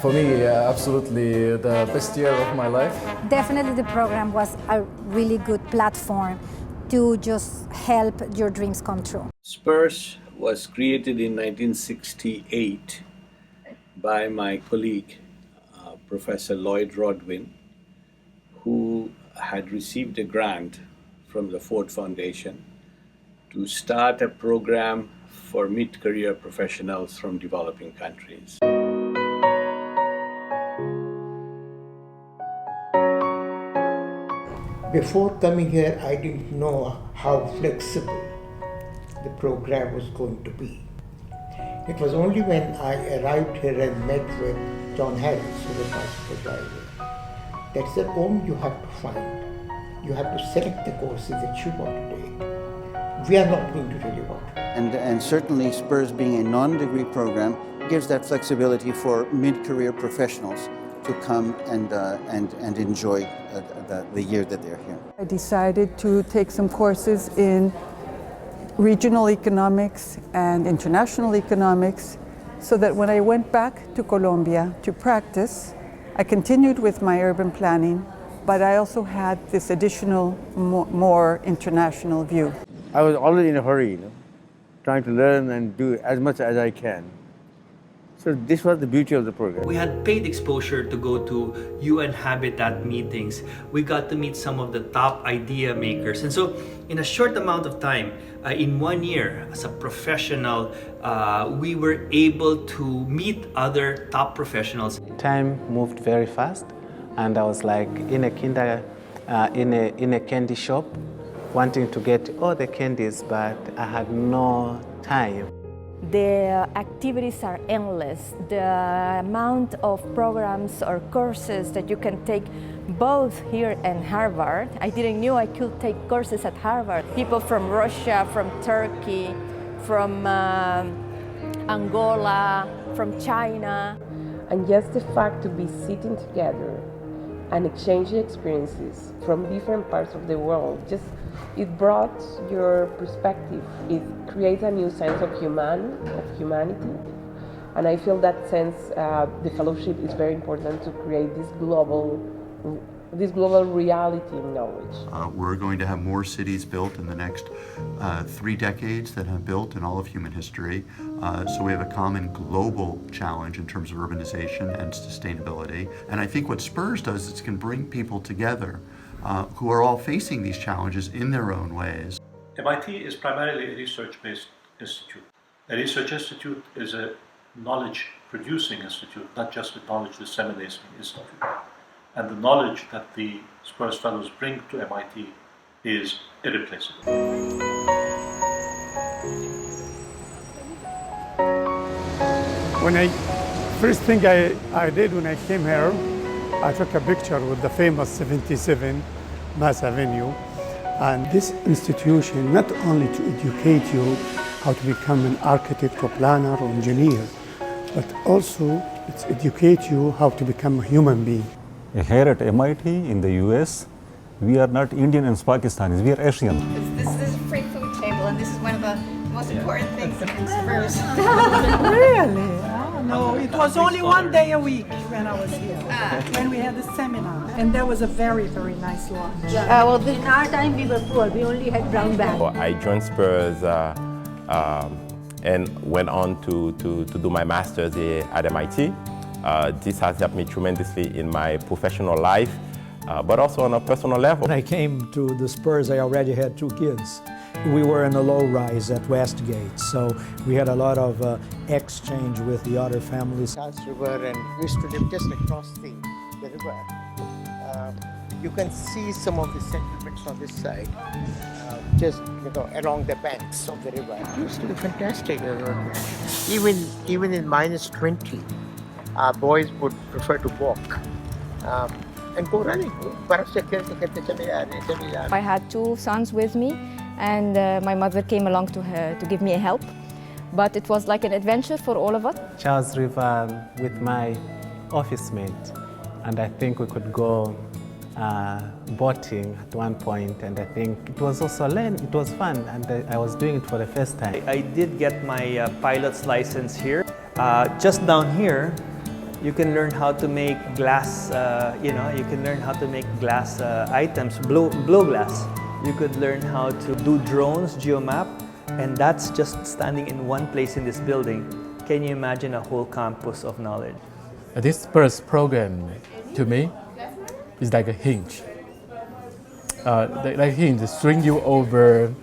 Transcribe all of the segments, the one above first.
For me, absolutely the best year of my life. Definitely the program was a really good platform to just help your dreams come true. Spurs was created in 1968 by my colleague, Professor Lloyd Rodwin, who had received a grant from the Ford Foundation to start a program for mid-career professionals from developing countries. Before coming here, I didn't know how flexible the program was going to be. It was only when I arrived here and met with John Harris, who was my supervisor, that said, you have to find. You have to select the courses that you want to take. We are not going to tell you what. And certainly Spurs being a non-degree program gives that flexibility for mid-career professionals to come and enjoy the year that they're here. I decided to take some courses in regional economics and international economics so that when I went back to Colombia to practice, I continued with my urban planning, but I also had this additional, more international view. I was always in a hurry, trying to learn and do as much as I can. So this was the beauty of the program. We had paid exposure to go to UN Habitat meetings. We got to meet some of the top idea makers. And so in a short amount of time, in 1 year, as a professional, we were able to meet other top professionals. Time moved very fast, and I was like in a candy shop, wanting to get all the candies, but I had no time. The activities are endless. The amount of programs or courses that you can take both here and Harvard. I didn't know I could take courses at Harvard. People from Russia, from Turkey, from Angola, from China. And just the fact to be sitting together and exchanging experiences from different parts of the world, it brought your perspective. It creates a new sense of humanity. And I feel that sense, the fellowship is very important to create this global reality in knowledge. We're going to have more cities built in the next 3 decades than have built in all of human history. So we have a common global challenge in terms of urbanization and sustainability. And I think what Spurs does is it can bring people together who are all facing these challenges in their own ways. MIT is primarily a research-based institute. A research institute is a knowledge-producing institute, not just a knowledge-disseminating institute. And the knowledge that the Spurs Fellows bring to MIT is irreplaceable. First thing I did when I came here, I took a picture with the famous 77 Mass Avenue. And this institution, not only to educate you how to become an architect or planner or engineer, but also it's educate you how to become a human being. Here at MIT in the US, we are not Indian and Pakistanis, we are Asian. This is a free food table, and this is one of the most important things in Spurs. Really? Oh, no, it was only 1 day a week when I was here, when we had the seminar. And that was a very, very nice lunch. In our time we were poor, we only had brown bag. I joined Spurs and went on to do my master's at MIT. This has helped me tremendously in my professional life, but also on a personal level. When I came to the Spurs, I already had 2 kids. We were in a low-rise at Westgate, so we had a lot of exchange with the other families. Charles River, and we used to live just across the river. You can see some of the settlements on this side, just along the banks of the river. It used to be fantastic. Even in -20, boys would prefer to walk and go running. I had 2 sons with me, and my mother came along to give me a help. But it was like an adventure for all of us. Charles River with my office mate, and I think we could go boating at one point, and I think it was also it was fun, and I was doing it for the first time. I did get my pilot's license here. Just down here, You can learn how to make glass, you can learn how to make glass items, blow glass. You could learn how to do drones, geomap, and that's just standing in one place in this building. Can you imagine a whole campus of knowledge? This first program, to me, is like a hinge. Like hinge string you over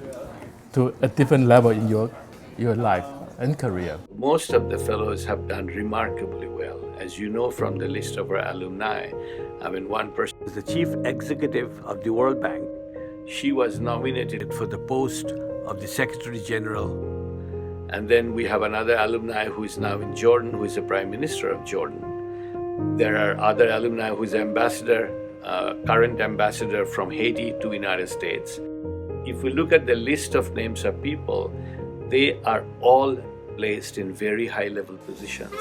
to a different level in your life and career. Most of the fellows have done remarkably well. As you know from the list of our alumni, one person is the chief executive of the World Bank. She was nominated for the post of the Secretary General. And then we have another alumni who is now in Jordan, who is the Prime Minister of Jordan. There are other alumni who is ambassador, current ambassador from Haiti to United States. If we look at the list of names of people, they are all placed in very high-level positions.